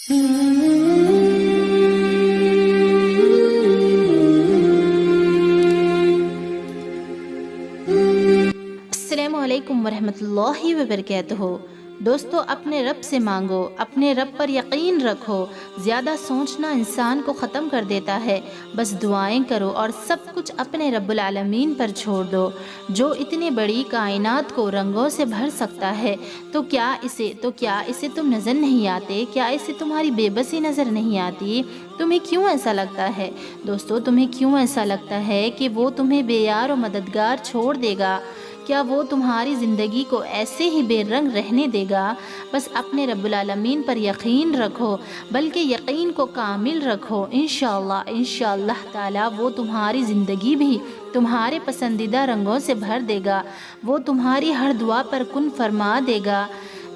السلام علیکم ورحمۃ اللہ وبرکاتہ۔ دوستو، اپنے رب سے مانگو، اپنے رب پر یقین رکھو۔ زیادہ سوچنا انسان کو ختم کر دیتا ہے، بس دعائیں کرو اور سب کچھ اپنے رب العالمین پر چھوڑ دو، جو اتنی بڑی کائنات کو رنگوں سے بھر سکتا ہے۔ تو کیا اسے تم نظر نہیں آتے؟ کیا اسے تمہاری بے بسی نظر نہیں آتی؟ تمہیں کیوں ایسا لگتا ہے دوستو، تمہیں کیوں ایسا لگتا ہے کہ وہ تمہیں بے یار و مددگار چھوڑ دے گا؟ کیا وہ تمہاری زندگی کو ایسے ہی بے رنگ رہنے دے گا؟ بس اپنے رب العالمین پر یقین رکھو، بلکہ یقین کو کامل رکھو۔ انشاءاللہ تعالی وہ تمہاری زندگی بھی تمہارے پسندیدہ رنگوں سے بھر دے گا، وہ تمہاری ہر دعا پر کن فرما دے گا۔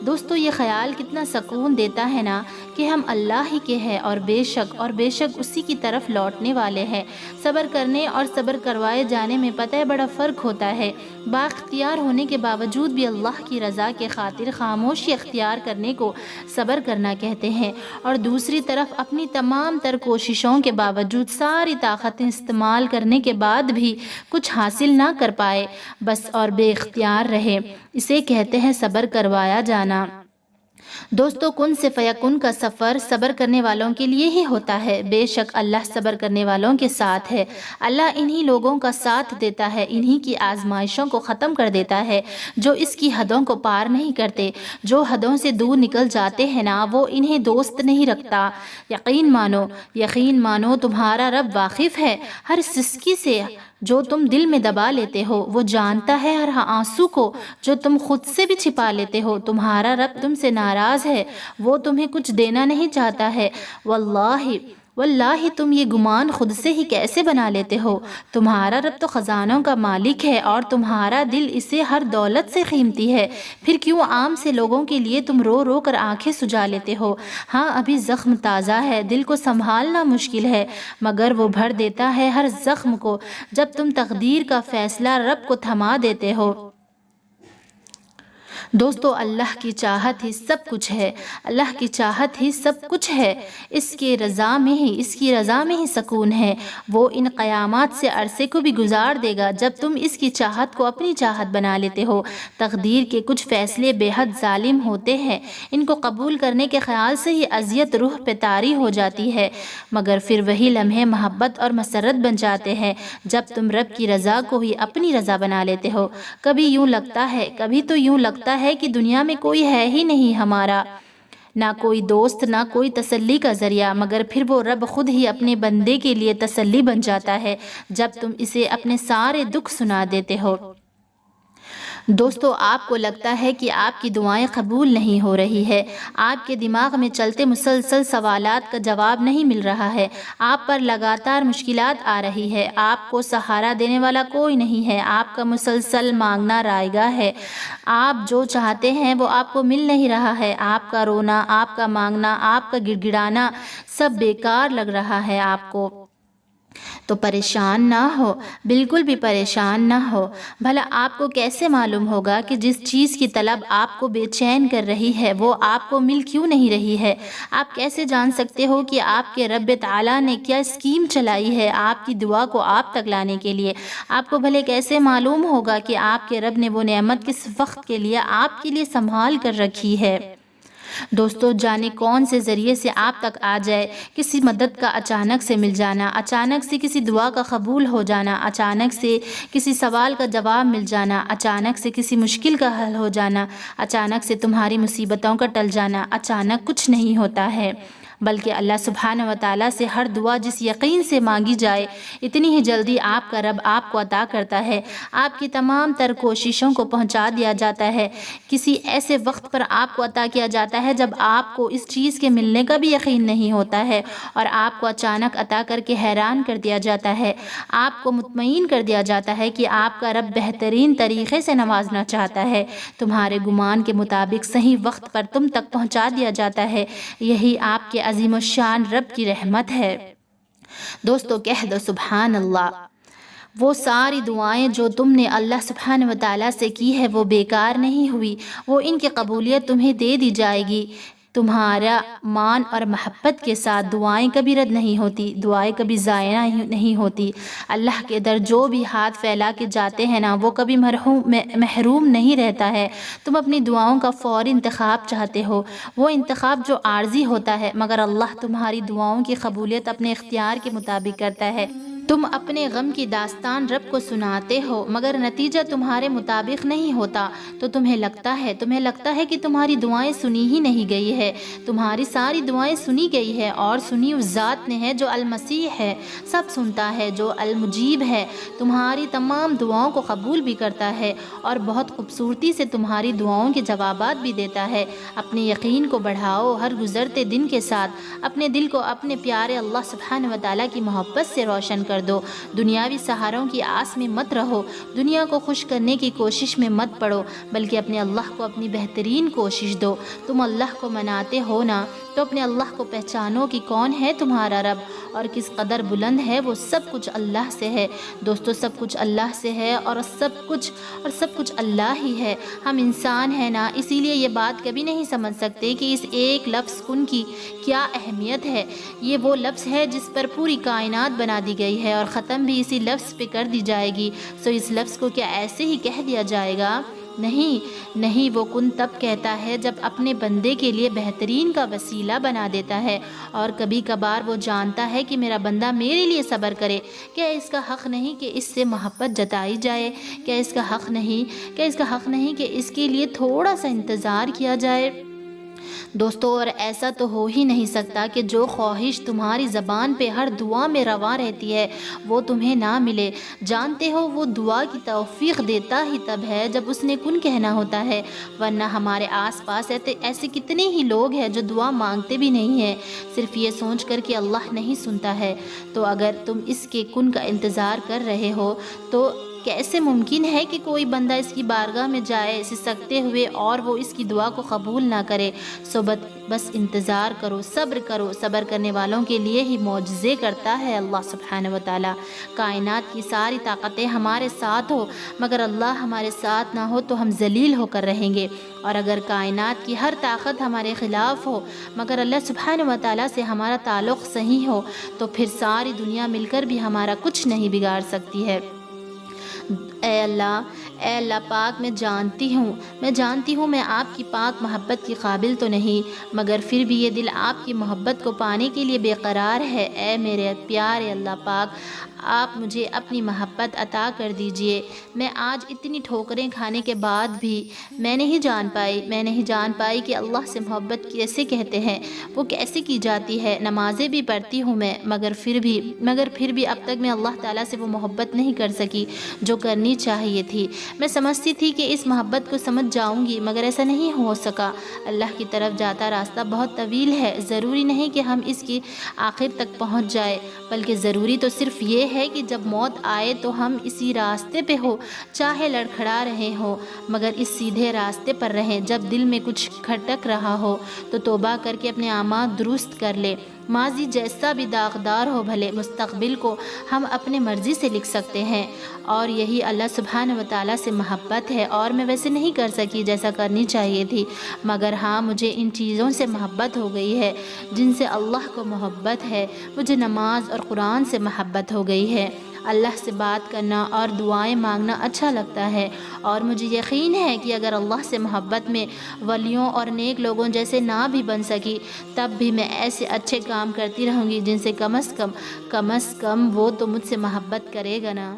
دوستو، یہ خیال کتنا سکون دیتا ہے نا کہ ہم اللہ ہی کے ہیں اور بے شک اسی کی طرف لوٹنے والے ہیں۔ صبر کرنے اور صبر کروائے جانے میں پتہ ہے بڑا فرق ہوتا ہے۔ بااختیار ہونے کے باوجود بھی اللہ کی رضا کے خاطر خاموشی اختیار کرنے کو صبر کرنا کہتے ہیں، اور دوسری طرف اپنی تمام تر کوششوں کے باوجود ساری طاقتیں استعمال کرنے کے بعد بھی کچھ حاصل نہ کر پائے بس اور بے اختیار رہے، اسے کہتے ہیں صبر کروایا جانا۔ دوستو، کن سے فیکن کا سفر صبر کرنے والوں کے لیے ہی ہوتا ہے۔ بے شک اللہ صبر کرنے والوں کے ساتھ ہے۔ اللہ انہی لوگوں کا ساتھ دیتا ہے، انہی کی آزمائشوں کو ختم کر دیتا ہے جو اس کی حدوں کو پار نہیں کرتے۔ جو حدوں سے دور نکل جاتے ہیں نا، وہ انہیں دوست نہیں رکھتا۔ یقین مانو تمہارا رب واقف ہے ہر سسکی سے جو تم دل میں دبا لیتے ہو، وہ جانتا ہے ہر آنسو کو جو تم خود سے بھی چھپا لیتے ہو۔ تمہارا رب تم سے ناراض ہے، وہ تمہیں کچھ دینا نہیں چاہتا ہے۔ واللہ تم یہ گمان خود سے ہی کیسے بنا لیتے ہو؟ تمہارا رب تو خزانوں کا مالک ہے اور تمہارا دل اسے ہر دولت سے قیمتی ہے، پھر کیوں عام سے لوگوں کے لیے تم رو رو کر آنکھیں سجا لیتے ہو؟ ہاں، ابھی زخم تازہ ہے، دل کو سنبھالنا مشکل ہے، مگر وہ بھر دیتا ہے ہر زخم کو جب تم تقدیر کا فیصلہ رب کو تھما دیتے ہو۔ دوستو، اللہ کی چاہت ہی سب کچھ ہے، اللہ کی چاہت ہی سب کچھ ہے، اس کی رضا میں ہی سکون ہے۔ وہ ان قیامات سے عرصے کو بھی گزار دے گا جب تم اس کی چاہت کو اپنی چاہت بنا لیتے ہو۔ تقدیر کے کچھ فیصلے بے حد ظالم ہوتے ہیں، ان کو قبول کرنے کے خیال سے ہی اذیت روح پہ طاری ہو جاتی ہے، مگر پھر وہی لمحے محبت اور مسرت بن جاتے ہیں جب تم رب کی رضا کو ہی اپنی رضا بنا لیتے ہو۔ کبھی تو یوں لگتا ہے کہ دنیا میں کوئی ہے ہی نہیں ہمارا، نہ کوئی دوست، نہ کوئی تسلی کا ذریعہ، مگر پھر وہ رب خود ہی اپنے بندے کے لیے تسلی بن جاتا ہے جب تم اسے اپنے سارے دکھ سنا دیتے ہو۔ دوستو، آپ کو لگتا ہے کہ آپ کی دعائیں قبول نہیں ہو رہی ہے، آپ کے دماغ میں چلتے مسلسل سوالات کا جواب نہیں مل رہا ہے، آپ پر لگاتار مشکلات آ رہی ہے، آپ کو سہارا دینے والا کوئی نہیں ہے، آپ کا مسلسل مانگنا رائگاں ہے، آپ جو چاہتے ہیں وہ آپ کو مل نہیں رہا ہے، آپ کا رونا، آپ کا مانگنا، آپ کا گڑ گڑانا سب بیکار لگ رہا ہے آپ کو، تو پریشان نہ ہو، بالکل بھی پریشان نہ ہو۔ بھلا آپ کو کیسے معلوم ہوگا کہ جس چیز کی طلب آپ کو بے چین کر رہی ہے وہ آپ کو مل کیوں نہیں رہی ہے؟ آپ کیسے جان سکتے ہو کہ آپ کے رب تعالیٰ نے کیا اسکیم چلائی ہے آپ کی دعا کو آپ تک لانے کے لیے؟ آپ کو بھلے کیسے معلوم ہوگا کہ آپ کے رب نے وہ نعمت کس وقت کے لیے آپ کے لیے سنبھال کر رکھی ہے؟ دوستو، جانے کون سے ذریعے سے آپ تک آ جائے، کسی مدد کا اچانک سے مل جانا، اچانک سے کسی دعا کا قبول ہو جانا، اچانک سے کسی سوال کا جواب مل جانا، اچانک سے کسی مشکل کا حل ہو جانا، اچانک سے تمہاری مصیبتوں کا ٹل جانا، اچانک کچھ نہیں ہوتا ہے، بلکہ اللہ سبحانہ و تعالیٰ سے ہر دعا جس یقین سے مانگی جائے اتنی ہی جلدی آپ کا رب آپ کو عطا کرتا ہے۔ آپ کی تمام تر کوششوں کو پہنچا دیا جاتا ہے، کسی ایسے وقت پر آپ کو عطا کیا جاتا ہے جب آپ کو اس چیز کے ملنے کا بھی یقین نہیں ہوتا ہے، اور آپ کو اچانک عطا کر کے حیران کر دیا جاتا ہے، آپ کو مطمئن کر دیا جاتا ہے کہ آپ کا رب بہترین طریقے سے نوازنا چاہتا ہے، تمہارے گمان کے مطابق صحیح وقت پر تم تک پہنچا دیا جاتا ہے۔ یہی آپ کے عظیم الشان رب کی رحمت ہے۔ دوستو، کہہ دو سبحان اللہ۔ وہ ساری دعائیں جو تم نے اللہ سبحانہ و تعالیٰ سے کی ہے وہ بیکار نہیں ہوئی، وہ ان کی قبولیت تمہیں دے دی جائے گی۔ تمہارا مان اور محبت کے ساتھ دعائیں کبھی رد نہیں ہوتی، دعائیں کبھی ضائع نہیں ہوتی۔ اللہ کے در جو بھی ہاتھ پھیلا کے جاتے ہیں نا، وہ کبھی محروم نہیں رہتا ہے۔ تم اپنی دعاؤں کا فوری انتخاب چاہتے ہو، وہ انتخاب جو عارضی ہوتا ہے، مگر اللہ تمہاری دعاؤں کی قبولیت اپنے اختیار کے مطابق کرتا ہے۔ تم اپنے غم کی داستان رب کو سناتے ہو، مگر نتیجہ تمہارے مطابق نہیں ہوتا تو تمہیں لگتا ہے کہ تمہاری دعائیں سنی ہی نہیں گئی ہے۔ تمہاری ساری دعائیں سنی گئی ہے، اور سنی اس ذات نے ہے جو المسیح ہے، سب سنتا ہے، جو المجیب ہے، تمہاری تمام دعاؤں کو قبول بھی کرتا ہے اور بہت خوبصورتی سے تمہاری دعاؤں کے جوابات بھی دیتا ہے۔ اپنے یقین کو بڑھاؤ، ہر گزرتے دن کے ساتھ اپنے دل کو اپنے پیارے اللہ سبحانہ و تعالیٰ کی محبت سے روشن کر دو۔ دنیاوی سہاروں کی آس میں مت رہو، دنیا کو خوش کرنے کی کوشش میں مت پڑو، بلکہ اپنے اللہ کو اپنی بہترین کوشش دو۔ تم اللہ کو مناتے ہو نا، تو اپنے اللہ کو پہچانو کہ کون ہے تمہارا رب اور کس قدر بلند ہے۔ وہ سب کچھ اللہ سے ہے دوستو، سب کچھ اللہ سے ہے، اور سب کچھ اللہ ہی ہے۔ ہم انسان ہیں نا، اسی لیے یہ بات کبھی نہیں سمجھ سکتے کہ اس ایک لفظ کن کی کیا اہمیت ہے۔ یہ وہ لفظ ہے جس پر پوری کائنات بنا دی گئی ہے، اور ختم بھی اسی لفظ پہ کر دی جائے گی۔ سو اس لفظ کو کیا ایسے ہی کہہ دیا جائے گا؟ نہیں، وہ کن تب کہتا ہے جب اپنے بندے کے لیے بہترین کا وسیلہ بنا دیتا ہے، اور کبھی کبھار وہ جانتا ہے کہ میرا بندہ میرے لیے صبر کرے۔ کیا اس کا حق نہیں کہ اس سے محبت جتائی جائے؟ کیا اس کا حق نہیں کہ اس کے لیے تھوڑا سا انتظار کیا جائے؟ دوستو، اور ایسا تو ہو ہی نہیں سکتا کہ جو خواہش تمہاری زبان پہ ہر دعا میں رواں رہتی ہے وہ تمہیں نہ ملے۔ جانتے ہو وہ دعا کی توفیق دیتا ہی تب ہے جب اس نے کن کہنا ہوتا ہے، ورنہ ہمارے آس پاس ایسے کتنے ہی لوگ ہیں جو دعا مانگتے بھی نہیں ہیں، صرف یہ سوچ کر کہ اللہ نہیں سنتا ہے۔ تو اگر تم اس کے کن کا انتظار کر رہے ہو تو کیسے ممکن ہے کہ کوئی بندہ اس کی بارگاہ میں جائے سسکتے ہوئے اور وہ اس کی دعا کو قبول نہ کرے؟ بس انتظار کرو، صبر کرنے والوں کے لیے ہی معجزے کرتا ہے اللہ سبحانہ و تعالیٰ۔ کائنات کی ساری طاقتیں ہمارے ساتھ ہو، مگر اللہ ہمارے ساتھ نہ ہو تو ہم ذلیل ہو کر رہیں گے، اور اگر کائنات کی ہر طاقت ہمارے خلاف ہو مگر اللہ سبحانہ و تعالیٰ سے ہمارا تعلق صحیح ہو، تو پھر ساری دنیا مل کر بھی ہمارا کچھ نہیں بگاڑ سکتی ہے۔ اے اللہ پاک، میں جانتی ہوں میں آپ کی پاک محبت کی قابل تو نہیں، مگر پھر بھی یہ دل آپ کی محبت کو پانے کے لیے بے قرار ہے۔ اے میرے پیارے اللہ پاک، آپ مجھے اپنی محبت عطا کر دیجئے۔ میں آج اتنی ٹھوکریں کھانے کے بعد بھی میں نہیں جان پائی کہ اللہ سے محبت کیسے کہتے ہیں، وہ کیسے کی جاتی ہے۔ نمازیں بھی پڑھتی ہوں میں، مگر پھر بھی اب تک میں اللہ تعالیٰ سے وہ محبت نہیں کر سکی جو کرنی چاہیے تھی۔ میں سمجھتی تھی کہ اس محبت کو سمجھ جاؤں گی، مگر ایسا نہیں ہو سکا۔ اللہ کی طرف جاتا راستہ بہت طویل ہے، ضروری نہیں کہ ہم اس کی آخر تک پہنچ جائے، بلکہ ضروری تو صرف یہ ہے کہ جب موت آئے تو ہم اسی راستے پہ ہو، چاہے لڑکھڑا رہے ہو مگر اس سیدھے راستے پر رہیں۔ جب دل میں کچھ کھٹک رہا ہو تو توبہ کر کے اپنے اعمال درست کر لے۔ ماضی جیسا بھی داغدار ہو بھلے، مستقبل کو ہم اپنے مرضی سے لکھ سکتے ہیں، اور یہی اللہ سبحانہ و تعالیٰ سے محبت ہے۔ اور میں ویسے نہیں کر سکی جیسا کرنی چاہیے تھی، مگر ہاں مجھے ان چیزوں سے محبت ہو گئی ہے جن سے اللہ کو محبت ہے۔ مجھے نماز اور قرآن سے محبت ہو گئی ہے۔ اللہ سے بات کرنا اور دعائیں مانگنا اچھا لگتا ہے، اور مجھے یقین ہے کہ اگر اللہ سے محبت میں ولیوں اور نیک لوگوں جیسے نہ بھی بن سکی، تب بھی میں ایسے اچھے کام کرتی رہوں گی جن سے کم از کم وہ تو مجھ سے محبت کرے گا نا۔